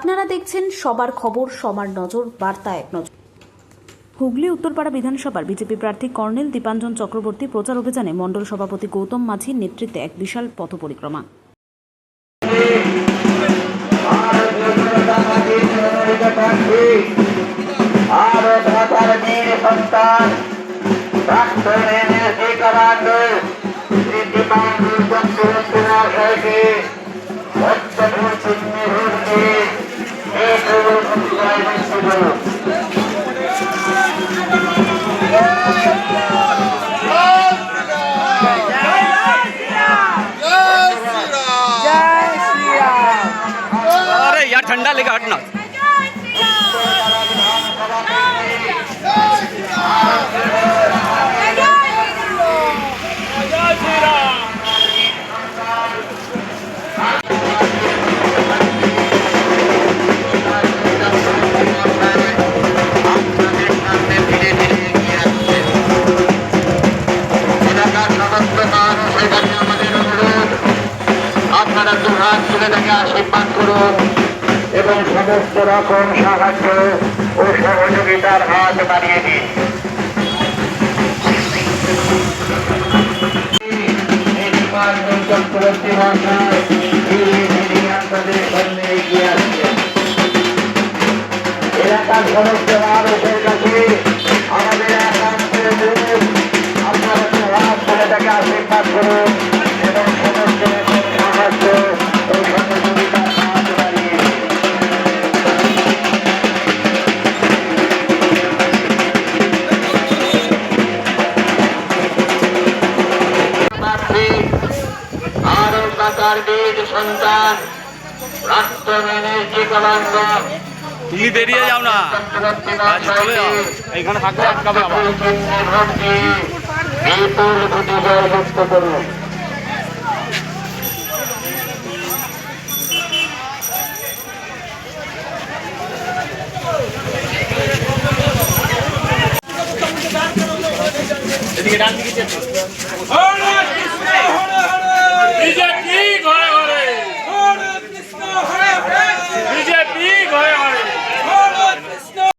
আপনারা দেখছেন সবার খবর, সবার নজর, বার্তা এক নজর। হুগলি উত্তরপাড়া বিধানসভার বিজেপি প্রার্থী কর্নেল দীপাঞ্জন চক্রবর্তী প্রচার অভিযানে মণ্ডল সভাপতি গৌতম মাঝির নেতৃত্বে এক বিশাল পথ পরিক্রমা। अरे यार ठंडा लेकर हटना। আপনারা দুহাত তুলে তাকে আশীর্বাদ করুন এবং সমস্ত রকম সাহায্য ও সহযোগিতার হাত বাড়িয়ে দিন। চক্রবর্তী মহাশয় আপনাদের সামনে এগিয়ে আসছেন। এলাকার সমস্ত মানুষের কাছে আমাদের একান্ত অনুরোধ, আপনারা দুহাত তুলে তাকে আশীর্বাদ করুন এবং সমস্ত রকম সাহায্য ও সহযোগিতার হাত বাড়িয়ে দিন। আরব বীর সন্তান প্রাক্তন এনএসজি কমান্ডার তুমি বেরিয়ে যাও না, চলে যাও, এইখানে থাকলে আটকাবে আবার। বিপুল ভোটে জয়যুক্ত করুন। বিজেপি ঘরে